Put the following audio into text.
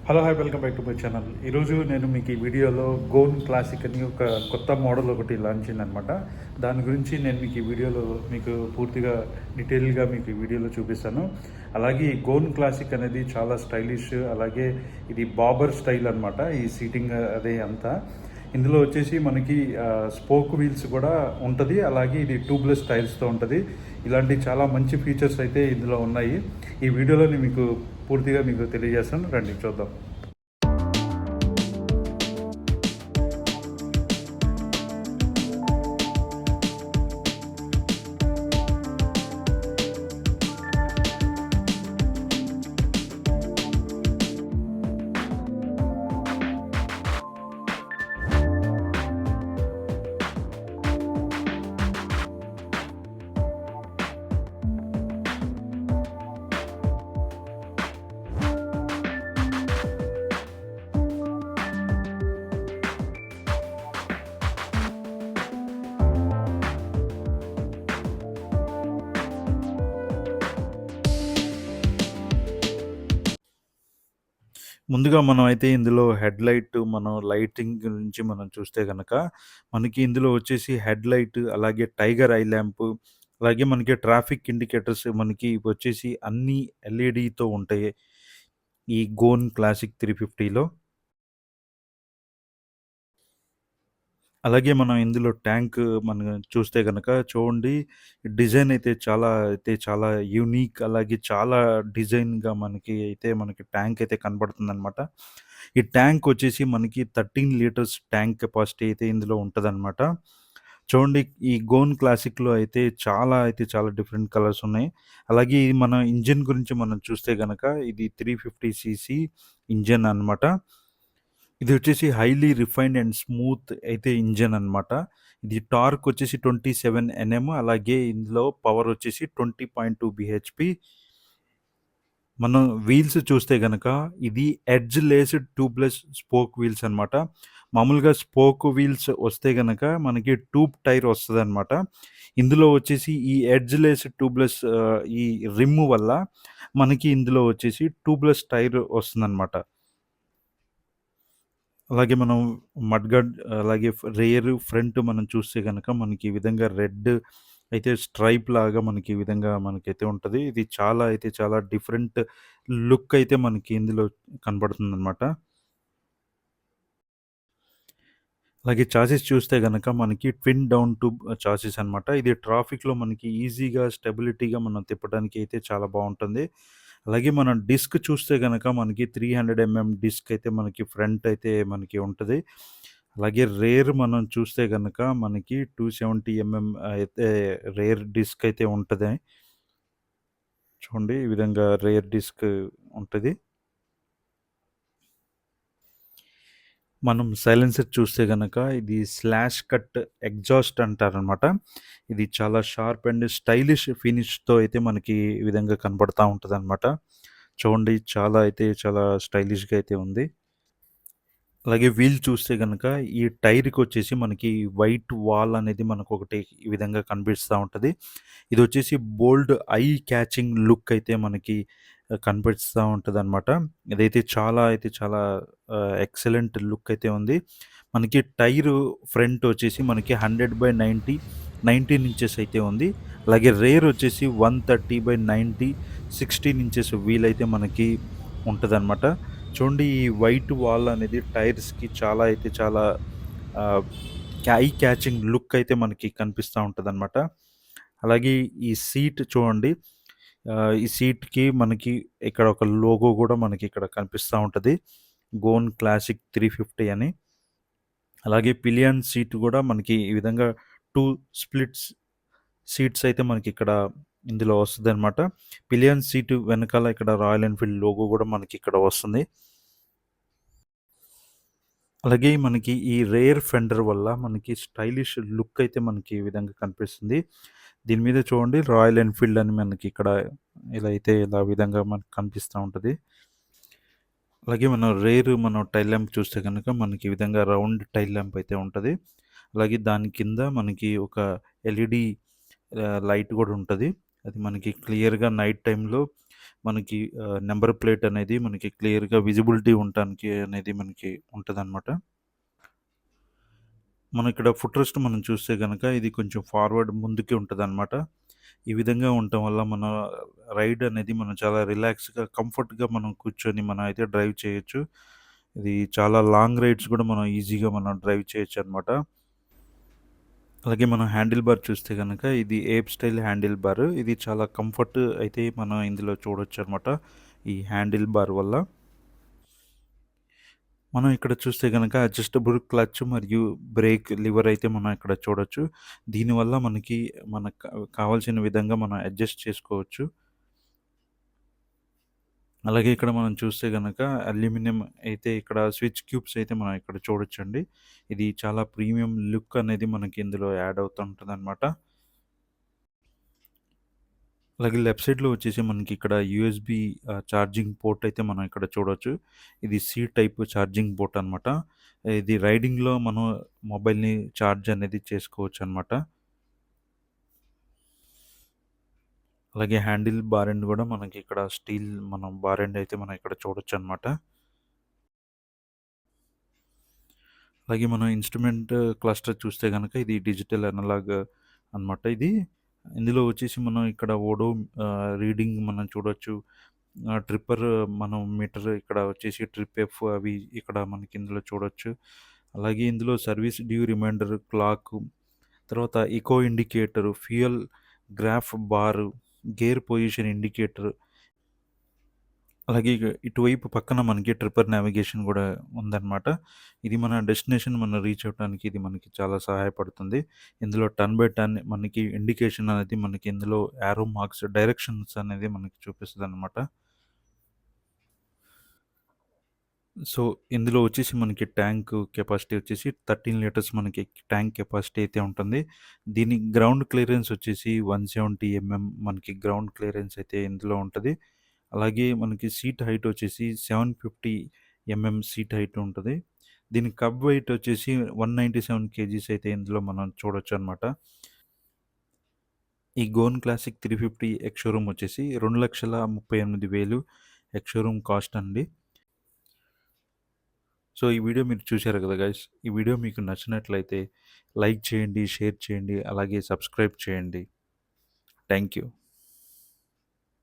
Hello! Hi! Welcome back to my channel. ఈరోజు నేను మీకు ఈ వీడియోలో గోన్ క్లాసిక్ అని ఒక కొత్త మోడల్ ఒకటి లాంచ్ అయిందనమాట. దాని గురించి నేను మీకు ఈ వీడియోలో మీకు పూర్తిగా డీటెయిల్‌గా మీకు ఈ వీడియోలో చూపిస్తాను. అలాగే ఈ గోన్ క్లాసిక్ అనేది చాలా స్టైలిష్, అలాగే ఇది బాబర్ స్టైల్ అనమాట. ఈ సీటింగ్ అదే అంతా. ఇందులో వచ్చేసి మనకి స్పోక్ వీల్స్ కూడా ఉంటది. అలాగే ఇది ట్యూబ్‌లెస్ టైర్స్‌తో ఉంటది. ఇలాంటి చాలా మంచి ఫీచర్స్ అయితే ఇందులో ఉన్నాయి. ఈ వీడియోలో నేను మీకు పూర్తిగా మీకు తెలియజేస్తాను. రండి చూద్దాం. ముందుగా మనం అయితే ఇందులో హెడ్‌లైట్ లైటింగ్ గురించి మనం చూస్తే గనక, మనకి ఇందులో వచ్చేసి హెడ్‌లైట్, అలాగే టైగర్ ఐ ల్యాంప్, అలాగే మనకి ట్రాఫిక్ ఇండికేటర్స్ మనకి ఇవొచ్చేసి అన్నీ ఎల్‌ఈడీతో ఉంటాయి. ఈ గోన్ క్లాసిక్ 350లో. అలాగే మనం ఇందులో ట్యాంక్ మనం చూస్తే గనక చూడండి, డిజైన్ అయితే చాలా యూనిక్, అలాగే చాలా డిజైన్‌గా మనకి ట్యాంక్ అయితే కనపడుతుందనమాట. ఈ ట్యాంక్ వచ్చేసి మనకి 13 లీటర్స్ ట్యాంక్ కెపాసిటీ అయితే ఇందులో ఉంటదనమాట. చూడండి, ఈ గోన్ క్లాసిక్‌లో అయితే చాలా డిఫరెంట్ కలర్స్ ఉన్నాయి. అలాగే ఇది మన ఇంజిన్ గురించి మనం చూస్తే గనక ఇది 350 సీసీ ఇంజిన్ అనమాట. ఇది వచ్చేసి హైలీ రిఫైన్డ్ అండ్ స్మూత్ అయితే ఇంజిన్ అనమాట. ఇది టార్క్ వచ్చేసి 27 ఎన్ఎం, అలాగే ఇందులో పవర్ వచ్చేసి 20.2 బీహెచ్‌పీ. మనం వీల్స్ చూస్తే గనక ఇది edge laced tubeless spoke wheels అనమాట. మామూలుగా స్పోక్ వీల్స్ వస్తే గనక మనకి ట్యూబ్ టైర్ వస్తదనమాట. ఇందులో వచ్చేసి ఈ ఎడ్జ్ లేస్డ్ ట్యూబ్‌లెస్ ఈ రిమ్ వల్ల మనకి ఇందులో వచ్చేసి ట్యూబ్‌లెస్ టైర్ వస్తుందనమాట. అలాగే మనం మడ్‌గార్డ్, అలాగే రియర్, ఫ్రంట్ మనం చూస్తే గనక మనకి ఈ విధంగా రెడ్ అయితే స్ట్రైప్ లాగా మనకి ఈ విధంగా మనకైతే ఉంటది. ఇది చాలా డిఫరెంట్ లుక్ అయితే మనకి ఇందులో కనపడుతుందనమాట. అలాగే చాసిస్ చూస్తే గనక మనకి ట్విన్ డౌన్ ట్యూబ్ చాసిస్ అనమాట. ఇది ట్రాఫిక్‌లో మనకి ఈజీగా, స్టెబిలిటీగా మనం తిప్పడానికి అయితే చాలా బావుంటుంది. అలాగే మనం డిస్క్ చూస్తే గనక మనకి 300 డిస్క్ అయితే మనకి ఫ్రంట్ అయితే మనకి ఉంటది. అలాగే రేర్ మనం చూస్తే గనక మనకి 270 అయితే రేర్ డిస్క్ అయితే ఉంటది. చూడండి, ఈ విధంగా రేర్ డిస్క్ ఉంటది. మనం సైలెన్సర్ చూస్తే గనక ఇది స్లాష్ కట్ ఎగ్జాస్ట్ అంటారనమాట. ఇది చాలా షార్ప్ అండ్ స్టైలిష్ ఫినిష్‌తో అయితే మనకి ఈ విధంగా కనపడతా ఉంటదనమాట. చూడండి, చాలా స్టైలిష్‌గా అయితే ఉంది. అలాగే వీల్ చూస్తే గనక ఈ టైర్‌కొచ్చేసి మనకి వైట్ వాల్ అనేది మనకొకటి ఈ విధంగా కనిపిస్తా ఉంటది. ఇదొచ్చేసి బోల్డ్ ఐ క్యాచింగ్ లుక్ అయితే మనకి కనిపిస్తా ఉంటదనమాట. ఇదైతే చాలా ఎక్సలెంట్ లుక్ అయితే ఉంది. మనకి టైరు ఫ్రంట్ వచ్చేసి మనకి 100/90 19 ఇంచెస్ అయితే ఉంది. అలాగే రేర్ వచ్చేసి 130/90 16 ఇంచెస్ వీల్ అయితే మనకి ఉంటదనమాట. చూడండి, ఈ వైట్ వాల్ అనేది టైర్స్‌కి చాలా ఆహ్, ఐ క్యాచింగ్ లుక్ అయితే మనకి కనిపిస్తా ఉంటదనమాట. అలాగే ఈ సీట్ చూడండి. ఈ సీట్‌కి మనకి ఇక్కడ ఒక లోగో గూడా మనకి ఇక్కడ కనిపిస్తా ఉంటది. గోన్ క్లాసిక్ 350 అని. అలాగే పిలియన్ సీట్ గూడా మనకి ఈ విధంగా 2 స్ప్లిట్స్ సీట్స్ అయితే మనకిక్కడ ఇందులో వస్తదనమాట. పిలియన్ సీటు వెనకాల ఇక్కడ రాయల్ ఎన్‌ఫీల్డ్ లోగో గూడా మనకిక్కడ వస్తుంది. అలాగే మనకి ఈ రేర్ ఫెండర్ వల్ల మనకి స్టైలిష్ లుక్ అయితే మనకి ఈ విధంగా కనిపిస్తుంది. దీని మీద చూడండి, రాయల్ ఎన్‌ఫీల్డ్ అని మనకి ఇక్కడ ఇలా విధంగా మనకు కనిపిస్తా ఉంటది. అలాగే మనం టైల్ ల్యాంప్ చూస్తే గనక మనకి ఈ విధంగా రౌండ్ టైల్ ల్యాంప్ అయితే ఉంటది. అలాగే దాని కింద మనకి ఒక ఎల్ఈడీ లైట్ గూడా ఉంటది. అది మనకి క్లియర్‌గా నైట్ టైమ్‌లో మనకి నంబర్ ప్లేట్ అనేది మనకి క్లియర్‌గా విజిబిలిటీ ఉండటానికి అనేది మనకి ఉంటదనమాట. మనం ఇక్కడ ఫుట్ రెస్ట్ మనం చూస్తే గనక ఇది కొంచెం ఫార్వర్డ్ ముందుకి ఉంటదనమాట. ఈ విధంగా ఉండటం వల్ల మన రైడ్ అనేది మనం చాలా రిలాక్స్‌గా, కంఫర్ట్‌గా మనం కూర్చొని మనం అయితే డ్రైవ్ చేయొచ్చు. ఇది చాలా లాంగ్ రైడ్స్ గూడా మనం ఈజీగా మనం డ్రైవ్ చేయొచ్చనమాట. అలాగే మనం హ్యాండిల్ బార్ చూస్తే గనక ఇది ఏప్ స్టైల్ హ్యాండిల్ బార్. ఇది చాలా కంఫర్ట్ అయితే మనం ఇందులో చూడొచ్చనమాట. ఈ హ్యాండిల్ బార్ వల్ల. మనం ఇక్కడ చూస్తే గనక అడ్జస్టబుల్ క్లచ్ మరియు బ్రేక్ లివర్ అయితే మనం ఇక్కడ చూడొచ్చు. దీనివల్ల మనకి మనకు కావాల్సిన విధంగా మనం అడ్జస్ట్ చేసుకోవచ్చు. అలాగే ఇక్కడ మనం చూస్తే గనక అల్యూమినియం అయితే ఇక్కడ స్విచ్ క్యూబ్స్ అయితే మనం ఇక్కడ చూడొచ్చండి. ఇది చాలా ప్రీమియం లుక్ అనేది మనకి ఇందులో యాడ్ అవుతూ ఉంటదనమాట. అలాగే లెఫ్ట్ సైడ్‌లో వచ్చేసి మనకి ఇక్కడ యూఎస్‌బీ ఛార్జింగ్ పోర్ట్ అయితే మనం ఇక్కడ చూడొచ్చు. ఇది సి టైప్ ఛార్జింగ్ పోర్ట్ అనమాట. ఇది రైడింగ్‌లో మనం మొబైల్‌ని ఛార్జ్ అనేది చేసుకోవచ్చనమాట. అలాగే హ్యాండిల్ బార్ ఎండ్ గూడా మనకి ఇక్కడ స్టీల్ మనం బార్ ఎండ్ అయితే మనం ఇక్కడ చూడొచ్చనమాట. అలాగే మనం ఇన్‌స్ట్రుమెంట్ క్లస్టర్ చూస్తే గనక ఇది డిజిటల్ అనలాగ్ అనమాట ఇది. ఇందులో వచ్చేసి మనం ఇక్కడ ఓడో రీడింగ్ మనం చూడొచ్చు. ట్రిప్పర్ మనం మీటర్ ఇక్కడ వచ్చేసి ట్రిప్ ఎఫ్ అవి ఇక్కడ మనకి ఇందులో చూడొచ్చు. అలాగే ఇందులో సర్వీస్ డ్యూ రిమైండర్ క్లాకు, తర్వాత eco indicator, fuel graph bar, gear position indicator, అలాగే ఇటువైపు పక్కన మనకి ట్రిప్పర్ నావిగేషన్ గూడా ఉందనమాట. ఇది మన డెస్టినేషన్ మనం రీచ్ అవ్వటానికి ఇది మనకి చాలా సహాయపడుతుంది. ఇందులో టర్న్ బై టర్న్ మనకి ఇండికేషన్ అనేది మనకి ఇందులో యారో మార్క్స్, డైరెక్షన్స్ అనేది మనకి చూపిస్తదనమాట. సో, ఇందులో వచ్చేసి మనకి ట్యాంక్ కెపాసిటీ వచ్చేసి 13 లీటర్స్ మనకి ట్యాంక్ కెపాసిటీ అయితే ఉంటుంది. దీని గ్రౌండ్ క్లియరెన్స్ వచ్చేసి 170 మనకి గ్రౌండ్ క్లియరెన్స్ అయితే ఇందులో ఉంటది. అలాగే మనకి సీట్ హైట్ వచ్చేసి 750 సీట్ హైట్ ఉంటది. దీని కబ్ వెయిట్ వచ్చేసి 197 కేజీస్ అయితే ఇందులో మనం చూడొచ్చనమాట. ఈ గోన్ క్లాసిక్ 350 ఎక్స్ షోరూమ్ వచ్చేసి 2,38,000 ఎక్స్ షోరూమ్ కాస్ట్ అండి. సో, ఈ వీడియో మీరు చూశారు కదా గైస్! ఈ వీడియో మీకు నచ్చినట్లయితే లైక్ చేయండి, షేర్ చేయండి, అలాగే సబ్స్క్రైబ్ చేయండి. Thank you.